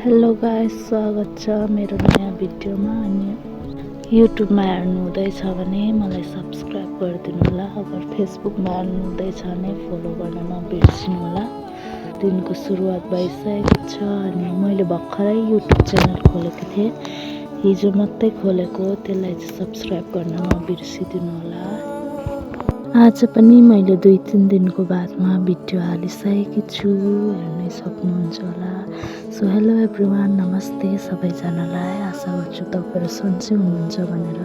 Hello guys, स्वागत छ मेरो नयाँ भिडियोमा। अनि युट्युबमा हेर्नु हुँदैछ भने मलाई सब्स्क्राइब गरिदिनु होला। अगर फेसबुकमा हेर्नु हुँदैछ भने फलो गर्न नबिर्सिनु होला। दिनको सुरुवात भइसकेको छ अनि मैले भर्खरै युट्युब च्यानल खोलेको थिएँ, हिजो मात्रै खोलेको। त्यसलाई चाहिँ सब्स्क्राइब गर्न नबिर्सिदिनु होला। आज पनि मैले 2-3 दिनको बादमा भिडियो हालिसकेकी छु, हेर्नै सक्नुहुन्छ होला। सो हेलो एभ्रिवान, नमस्ते सबैजनालाई। आशा गर्छु तपाईँहरू सन्चै हुनुहुन्छ भनेर।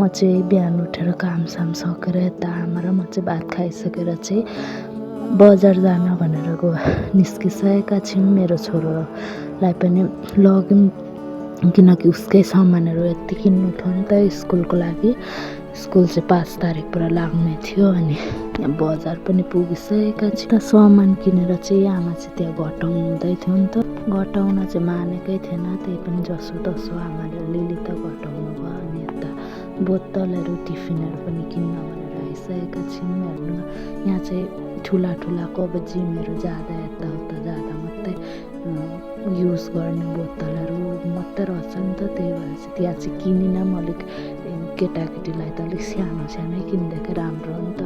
म चाहिँ बिहान उठेर कामसाम सकेर यता आमा र म चाहिँ भात खाइसकेर चाहिँ बजार जान भनेर निस्किसकेका छौँ। मेरो छोरोलाई पनि लग्यौँ किनकि उसकै सामानहरू यति किन्नु थियो नि त स्कुलको लागि। स्कुल चाहिँ 5 तारिकबाट लाग्ने थियो अनि यहाँ बजार पनि पुगिसकेका छौँ। सामान किनेर चाहिँ आमा चाहिँ त्यहाँ घटाउनु हुँदै थियो नि त। घटाउन चाहिँ मानेकै थिएन, त्यही पनि जसो तसो आमाले अलिअलि त घटाउनु भयो। अनि यता बोतलहरू टिफिनहरू पनि किन्न भनेर आइसकेका छौँ। हेर्नु यहाँ चाहिँ ठुला अब जिमहरू जाँदा यताउता जाँदा मात्रै युज गर्ने बोतलहरू मात्रै रहेछ नि त। त्यही भएर चाहिँ त्यहाँ चाहिँ किनिनँ। अलिक केटाकेटीलाई त अलिक सानै किनिदिएको राम्रो हो नि त।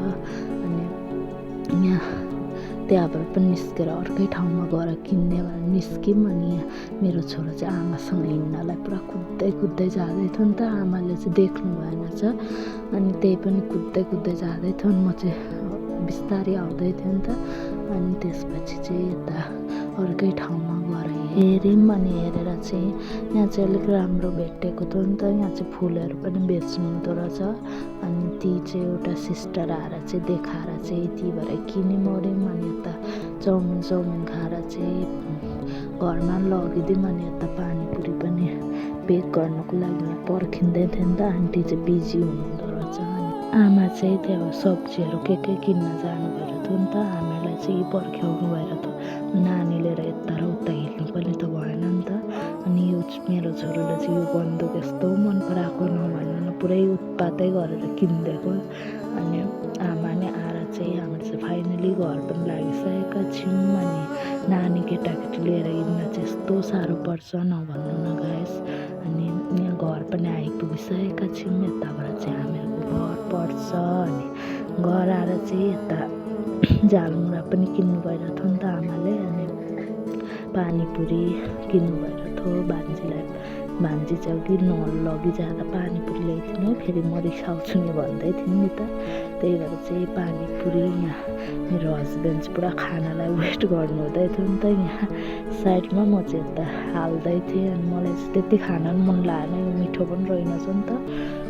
अनि यहाँ त्यहाँबाट पनि निस्केर अर्कै ठाउँमा गएर किन्ने भनेर निस्क्यौँ। अनि यहाँ मेरो छोरो चाहिँ आमासँग हिँड्नलाई पुरा कुद्दै जाँदै थियो नि त। आमाले चाहिँ देख्नु भएन छ, अनि त्यही पनि कुद्दै जाँदै थियो। अनि म चाहिँ बिस्तारै आउँदै थियो नि त। अनि त्यसपछि चाहिँ यता अर्कै ठाउँमा गएर हेऱ्यौँ। अनि हेरेर चाहिँ यहाँ चाहिँ अलिक राम्रो भेटेको थियो नि त। यहाँ चाहिँ फुलहरू पनि बेच्नु हुँदो रहेछ। अनि ती चाहिँ एउटा सिस्टर आएर चाहिँ देखाएर चाहिँ यति भएर किन्यौँ ओऱ्यौँ। अनि यता चाउमिन खाएर चाहिँ घरमा लगिदिउँ। अनि यता पानीपुरी पनि पेक गर्नुको लागि यहाँ पर्खिँदै थियो नि त। आन्टी चाहिँ बिजी हुनुहुँदो रहेछ। आमा चाहिँ त्यहाँ सब्जीहरू के किन्न जानुभएको थियो नि त। आमालाई चाहिँ पर्ख्याउनु भएर त नानी लिएर यता र उता हिँड्नु पनि त भएन नि त। अनि यो मेरो छोरोले चाहिँ यो बन्दुक यस्तो मन पराएको नभन्नु, पुरै उत्पातै गरेर किनिदिएको। अनि आमा नै आएर चाहिँ हाम्रो चाहिँ फाइनली घर पनि लागिसकेका छौँ। अनि नानी केटाकेटी लिएर हिँड्न चाहिँ यस्तो साह्रो पर्छ नभन्नु न गाइस। अनि यहाँ घर पनि आइपुगिसकेका छौँ। यताबाट चाहिँ हामीहरूको घर पर्छ। अनि घर आएर चाहिँ यता झालमुरा पनि किन्नु भएर थियो नि त आमाले। अनि पानीपुरी किन्नु भएर थियो भान्जी चाहिँ अघि लगी जाँदा पानीपुरी ल्याइदिनु, फेरि म रिसाउँछु नि भन्दै थिएँ नि त। त्यही भएर चाहिँ पानीपुरी यहाँ मेरो हस्बेन्ड चाहिँ पुरा खानालाई वेट गर्नु हुँदै थियो नि त। यहाँ साइडमा म चाहिँ यता हाल्दै थिएँ। अनि मलाई चाहिँ त्यति खाना पनि मन लागेन, यो मिठो पनि रहेनछ नि त।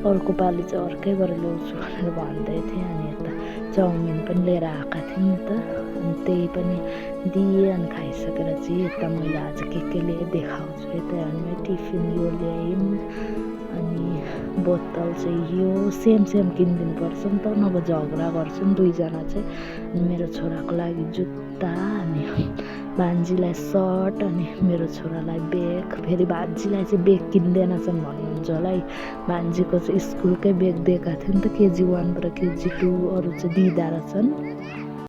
अर्को पालि चाहिँ अर्कैबाट ल्याउँछु भनेर भन्दै थिएँ। अनि यता चाउमिन पनि लिएर आएका थिएँ नि त। अनि त्यही पनि दिएँ। अनि खाइसकेर चाहिँ यता मैले आज के लिएँ देखाउँछु। यता हामी टिफिन यो ल्यायौँ। अनि बोतल चाहिँ यो सेम किनिदिनुपर्छ नि त, नभए झगडा गर्छौँ दुईजना चाहिँ। अनि मेरो छोराको लागि जुत्ता, अनि भान्जीलाई सर्ट, अनि मेरो छोरालाई ब्याग। फेरि भान्जीलाई चाहिँ ब्याग किन्दैनछन् भन्नुहुन्छ होला है। भान्जीको चाहिँ स्कुलकै ब्याग दिएका थियो नि त, KG 1बाट KG 2, अरू चाहिँ दिँदा रहेछन्।